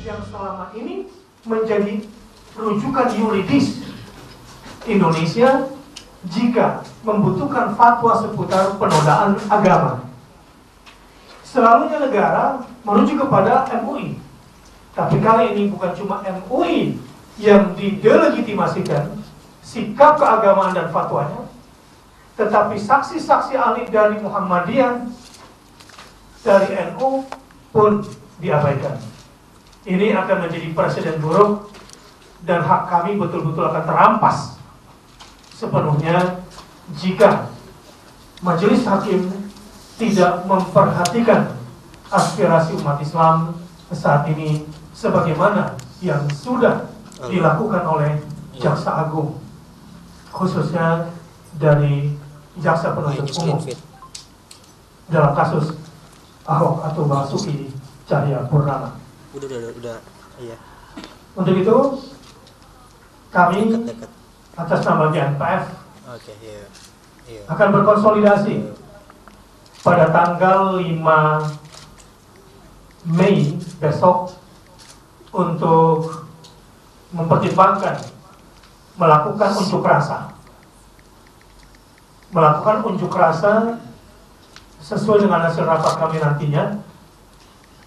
yang selama ini menjadi rujukan yuridis Indonesia jika membutuhkan fatwa seputar penodaan agama. Selalunya negara merujuk kepada MUI. Tapi kali ini bukan cuma MUI yang didelegitimasikan sikap keagamaan dan fatwanya, tetapi saksi-saksi ahli dari Muhammadiyah, dari NU pun diabaikan. Ini akan menjadi presiden buruk dan hak kami betul-betul akan terampas sepenuhnya jika majelis hakim tidak memperhatikan aspirasi umat Islam saat ini sebagaimana yang sudah dilakukan oleh Jaksa Agung, khususnya dari Jaksa Penuntut Umum dalam kasus Ahok atau Basuki Cahayapurnama. Udah, iya. Untuk itu kami atas nama GNPF akan berkonsolidasi pada tanggal 5 Mei besok untuk mempertimbangkan melakukan unjuk rasa sesuai dengan hasil rapat kami nantinya,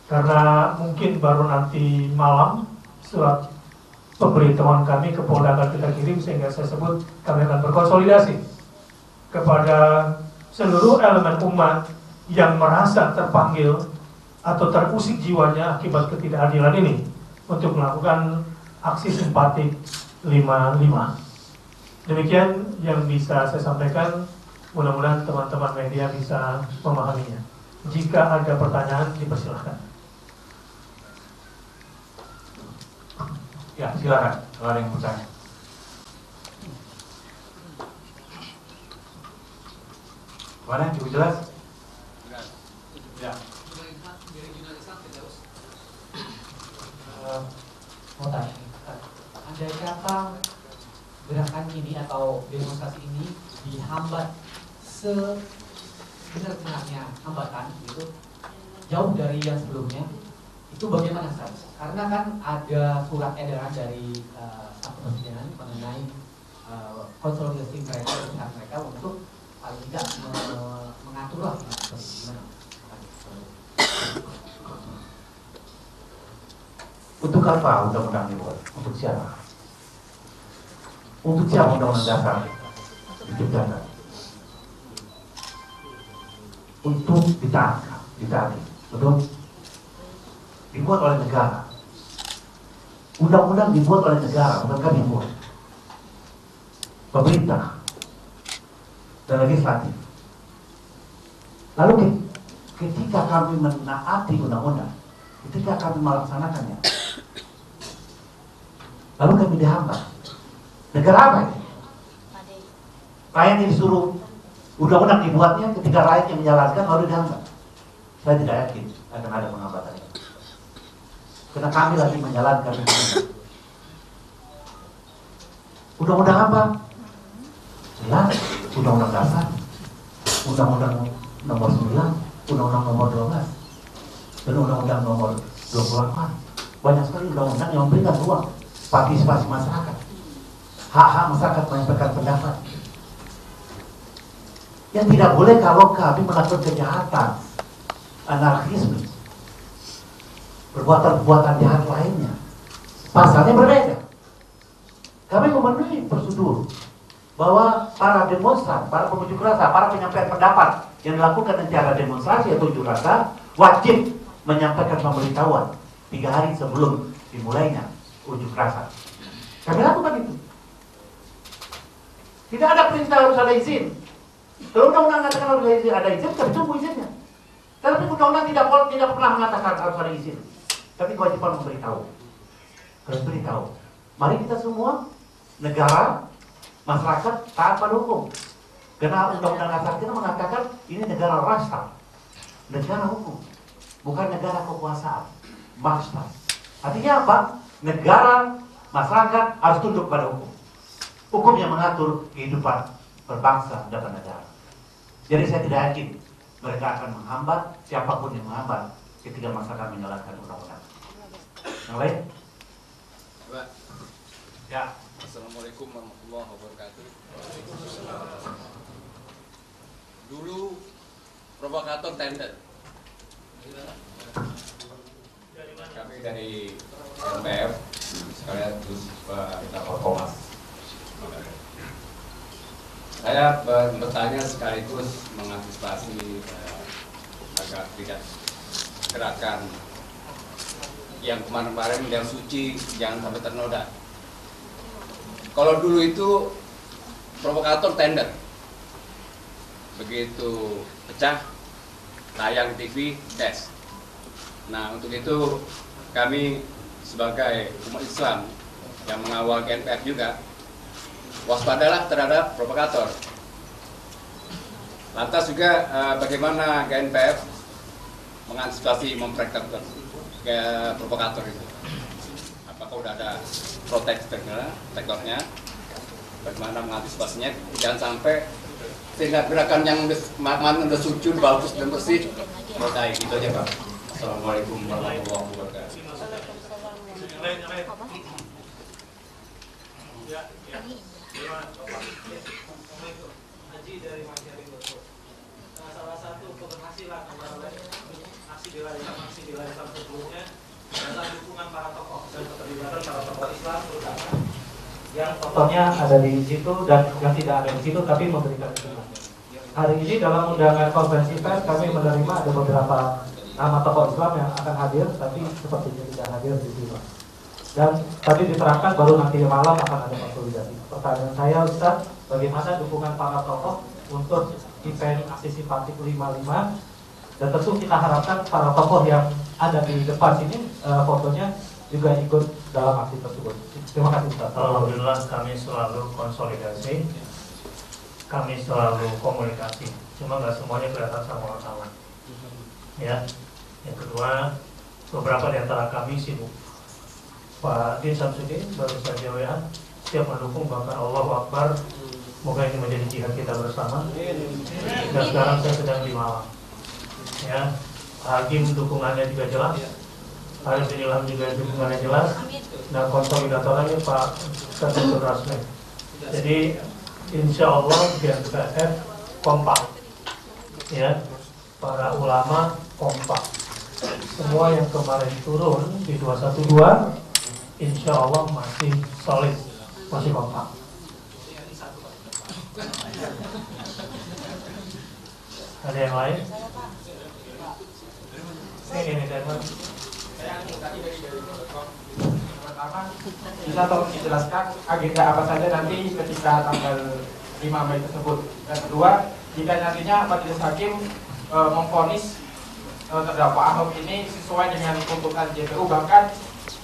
karena mungkin baru nanti malam surat pemberitahuan kami ke Polda akan kita kirim, sehingga saya sebut kami akan berkonsolidasi kepada seluruh elemen umat yang merasa terpanggil atau terusik jiwanya akibat ketidakadilan ini untuk melakukan aksi simpatik 55. Demikian yang bisa saya sampaikan. Mudah-mudahan teman-teman media bisa memahaminya. Jika ada pertanyaan, dipersilahkan. Ya, silakan kalau ada yang bertanya. Mana cukup jelas? Ya. Mau tanya, andai kata gerakan ini atau demonstrasi ini dihambat sebenar-benarnya hambatan gitu, jauh dari yang sebelumnya, itu bagaimana Ustaz? Karena kan ada surat edaran dari staf kepresidenan mengenai konsolidasi mereka untuk paling tidak mengatur lah gimana? Untuk apa undang-undang dibuat? Untuk siapa? Untuk siapa undang-undang dasar diciptakan? Untuk ditaati, betul? Dibuat oleh negara. Undang-undang dibuat oleh negara, bukan kami buat. Pemerintah dan legislatif. Lalu ketika kami menaati undang-undang, ketika kami melaksanakannya, lalu kami dihambat. Negara apa ini? Rakyat yang disuruh undang-undang dibuatnya, ketika rakyat yang menjalankan lalu dihambat. Saya tidak yakin akan ada penghambatan ini. Karena kami lagi menjalankan undang-undang apa? Jelas, undang-undang dasar, undang-undang nomor 9, undang-undang nomor 12, dan undang-undang nomor 28. Banyak sekali undang-undang yang memberikan ruang partisipasi masyarakat, hak-hak masyarakat menyampaikan pendapat. Yang tidak boleh kalau kami melakukan kejahatan, anarkisme, perbuatan-perbuatan jahat lainnya, pasalnya berbeda. Kami memenuhi prosedur bahwa para demonstran, para pengunjuk rasa, para penyampaian pendapat yang dilakukan nanti ada demonstrasi atau unjuk rasa wajib menyampaikan pemberitahuan 3 hari sebelum dimulainya unjuk rasa. Kami lakukan itu. Tidak ada perintah harus ada izin. Kalau undang-undang mengatakan harus ada izin, kami tunggu izinnya. Tapi undang-undang tidak pernah mengatakan harus ada izin. Tapi kewajiban memberitahu. Harus beritahu. Mari kita semua, negara, masyarakat taat pada hukum. Karena undang-undang dasar kita mengatakan ini negara rasta, negara hukum, bukan negara kekuasaan, maksa. Artinya apa? Negara, masyarakat harus tunduk pada hukum. Hukum yang mengatur kehidupan berbangsa dan bernegara. Jadi saya tidak yakin mereka akan menghambat, siapapun yang menghambat ketika masyarakat menjalankan undang-undang. Yang lain? Pak. Ya. Assalamualaikum warahmatullahi wabarakatuh. Dulu provokator tender. Kami dari MPF sekalian terus Pak Kompas. Saya bertanya sekaligus mengantisipasi agar tidak gerakan yang kemarin-kemarin yang suci jangan sampai ternoda. Kalau dulu itu provokator tender, begitu pecah tayang TV tes. Nah untuk itu kami sebagai umat Islam yang mengawal GNPF juga waspadalah terhadap provokator. Lantas juga bagaimana GNPF mengantisipasi mempraktekkan provokator itu? Apakah udah ada protektornya? Bagaimana mengantisipasinya? Jangan sampai sehingga gerakan yang udah suci, bagus dan bersih berdaya. Gitu aja Pak. Assalamualaikum warahmatullahi wabarakatuh. Haji dari Masyari Goto. Salah satu keberhasilan antara lain aksi bela Islam sebelumnya adalah dukungan para tokoh dan keterlibatan para tokoh Islam terutama yang tokohnya ada di situ dan yang tidak ada di situ tapi memberikan dukungan. Hari ini dalam undangan konferensi pers kami menerima ada beberapa nama tokoh Islam yang akan hadir tapi sepertinya tidak hadir di sini. Dan tadi diterangkan baru nanti malam akan ada konsolidasi. Pertanyaan saya Ustaz, bagaimana dukungan para tokoh untuk event aksi simpatik 55 dan tentu kita harapkan para tokoh yang ada di depan sini fotonya juga ikut dalam aksi tersebut. Terima kasih Ustaz. Alhamdulillah kami selalu konsolidasi, kami selalu komunikasi. Cuma nggak semuanya kelihatan sama wartawan. Ya, yang kedua beberapa di antara kami sibuk. Pak Din Samsudin baru saja WA siap mendukung, bahkan Allahu Akbar, semoga ini menjadi jihad kita bersama. Dan sekarang saya sedang di Malang. Ya, Hakim dukungannya juga jelas, Arif bin Ilham juga dukungannya jelas, dan konsolidatornya Pak Ketua Rasmi. Jadi insya Allah GNPF kompak, ya, para ulama kompak. Semua yang kemarin turun di 212 insya Allah masih solid, masih kompak. Ada yang lain? Ini Derman. Pertama, bisa tolong dijelaskan agenda apa saja nanti ketika tanggal 5 Mei tersebut. Dan kedua, jika nantinya majelis hakim memvonis terdakwa Ahok ini sesuai dengan tuntutan JPU, bahkan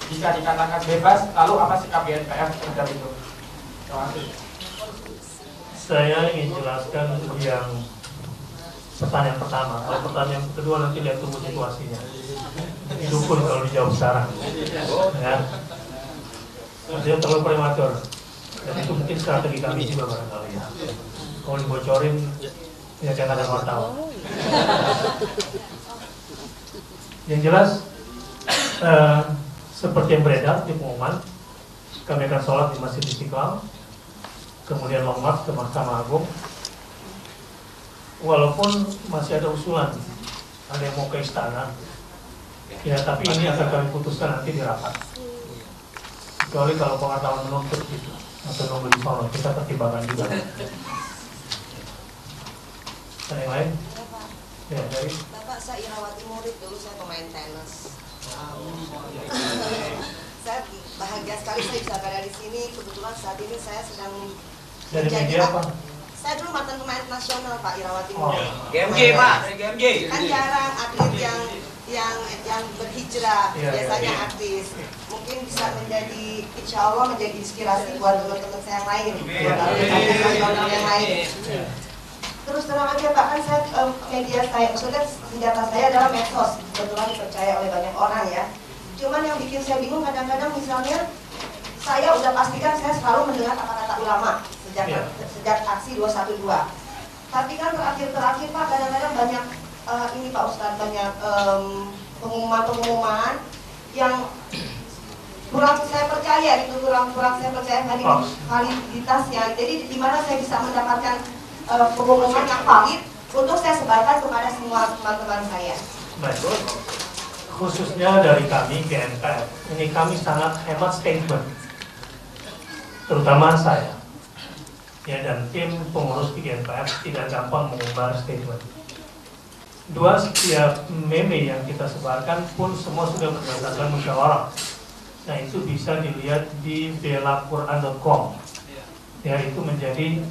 jika dikatakan bebas, lalu apa sikap GNPF terhadap itu? Terima kasih. Saya ingin jelaskan yang pertanyaan pertama. Kalau pertanyaan kedua nanti lihat tunggu situasinya. Dukun kalau dijawab sekarang. Ya. Dia terlalu prematur. Dan itu mungkin strategi kami juga barangkali. Kalau dibocorin, ya jangan ada wartawan. Yang jelas, seperti yang beredar di pengumuman, kami akan sholat di Masjid Istiqlal, kemudian long march ke Mahkamah Agung. Walaupun masih ada usulan, ada yang mau ke istana, ya tapi ini akan kami putuskan nanti di rapat. Kecuali kalau pengetahuan menuntut gitu, atau nunggu di sana, kita pertimbangkan juga. Ada yang lain? Ya, dari Bapak, saya Irawati Murid, dulu saya pemain tenis. Saya bahagia sekali saya bisa berada di sini. Kebetulan saat ini saya sedang dari media apa? Saya dulu mantan pemain nasional Pak Irawati Murid. GMJ Pak, dari GMJ. Kan jarang atlet yang berhijrah, Iya, biasanya iya. artis. Mungkin bisa menjadi, insya Allah menjadi inspirasi buat teman-teman saya yang lain, buat atlet nasional yang lain. Terus terang aja Pak, kan saya media saya, maksudnya senjata saya adalah medsos, kebetulan dipercaya oleh banyak orang ya. Cuman yang bikin saya bingung kadang-kadang misalnya saya udah pastikan saya selalu mendengar kata-kata ulama sejak aksi 212. Tapi kan terakhir Pak kadang-kadang banyak ini Pak Ustadz, banyak pengumuman-pengumuman yang kurang saya percaya itu kurang saya percaya validitasnya. Jadi di mana saya bisa mendapatkan pengumuman yang valid untuk saya sebarkan kepada semua teman-teman saya. Baik, khususnya dari kami GNPF, ini kami sangat hemat statement, terutama saya, ya, dan tim pengurus di GNPF tidak gampang mengubah statement. Setiap meme yang kita sebarkan pun semua sudah berdasarkan musyawarah. Nah, itu bisa dilihat di belaquran.com. Ya, itu menjadi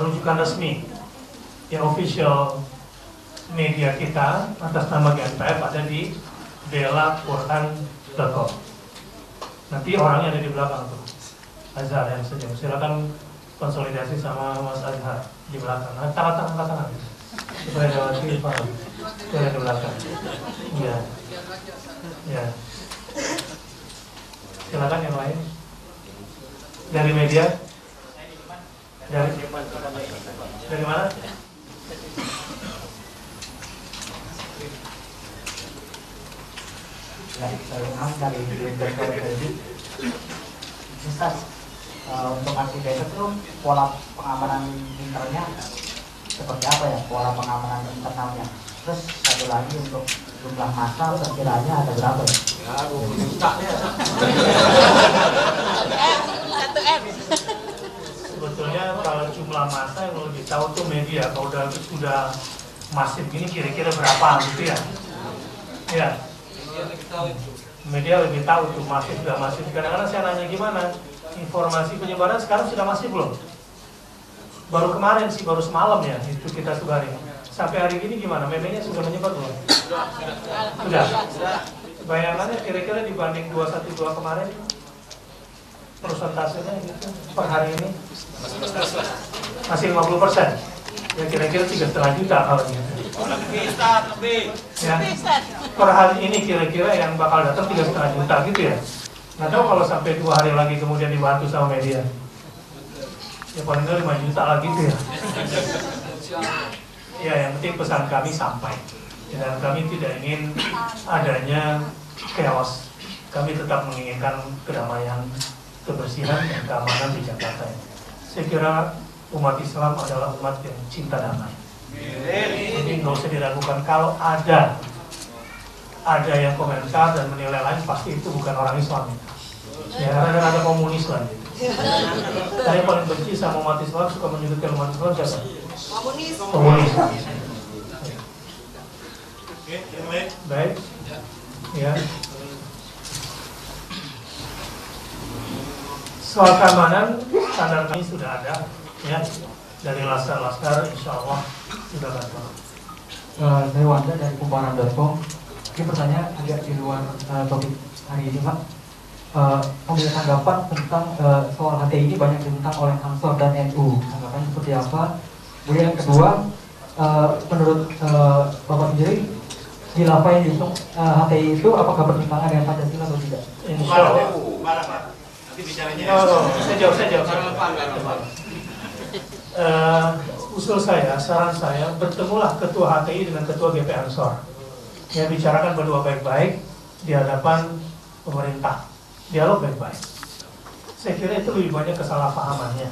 rujukan resmi, ya, official media kita atas nama GNPF ada di belaquran.com. Nanti orangnya ada di belakang tuh, Azhar yang senyum. Silakan konsolidasi sama Mas Azhar di belakang. Nah, tangan supaya lewati paham. Supaya di belakang. Iya. Ya. Silakan yang lain. Dari media? Dari mana? Dari Ustaz, untuk aktivitas itu pola pengamanan internalnya seperti apa ya, pola pengamanan internalnya? Terus satu lagi untuk jumlah massa perkiraannya ada berapa ya? Sebetulnya kalau jumlah massa yang lebih tahu tuh media, kalau sudah masif gini kira-kira berapa gitu ya? Ya. Media lebih tahu tuh masif sudah masif. Kadang-kadang saya nanya gimana informasi penyebaran sekarang sudah masif belum? Baru kemarin sih, baru semalam ya itu kita sebarin. Sampai hari ini gimana? Memenya sudah menyebar belum? Sudah. Bayangannya kira-kira dibanding 212 kemarin persentasenya gitu per hari ini masih 50%. Ya kira-kira 3,5 juta kalau gitu. Ya, per hari ini kira-kira yang bakal datang 3,5 juta gitu ya. Nggak tahu kalau sampai 2 hari lagi kemudian dibantu sama media. Ya paling nggak 5 juta lagi gitu ya. Ya, yang penting pesan kami sampai. Dan kami tidak ingin adanya chaos. Kami tetap menginginkan kedamaian, kebersihan, dan keamanan di Jakarta. Saya kira umat Islam adalah umat yang cinta damai. Jadi nggak usah diragukan kalau ada yang komentar dan menilai lain, pasti itu bukan orang Islam. Ya, karena ada komunis lah. Saya paling benci sama umat Islam, suka menyudutkan umat Islam siapa? Komunis. Baik. Ya. Soal keamanan, standar kami sudah ada, ya, dari laskar-laskar, insya Allah sudah bantu. Saya Wanda dari kumparan.com. Ini pertanyaan agak di luar topik hari ini, Pak. Punya tanggapan tentang soal HTI ini banyak ditentang oleh Ansor dan NU. Tanggapan seperti apa? Kemudian yang kedua, menurut Bapak sendiri, khilafah yang diusung HTI itu apakah bertentangan dengan Pancasila atau tidak? Insya Allah. Saya jawab. Usul saya, saran saya, bertemulah ketua HTI dengan ketua GP Ansor. Ya, bicarakan berdua baik-baik di hadapan pemerintah. Dialog baik-baik. Saya kira itu lebih banyak kesalahpahamannya.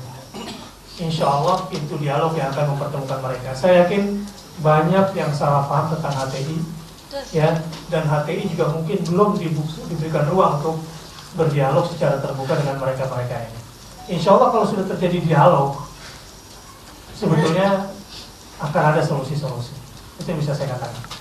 Insya Allah pintu dialog yang akan mempertemukan mereka. Saya yakin banyak yang salah paham tentang HTI, ya, dan HTI juga mungkin belum diberikan ruang untuk berdialog secara terbuka dengan mereka-mereka ini. Insya Allah kalau sudah terjadi dialog, sebetulnya akan ada solusi-solusi. Itu yang bisa saya katakan.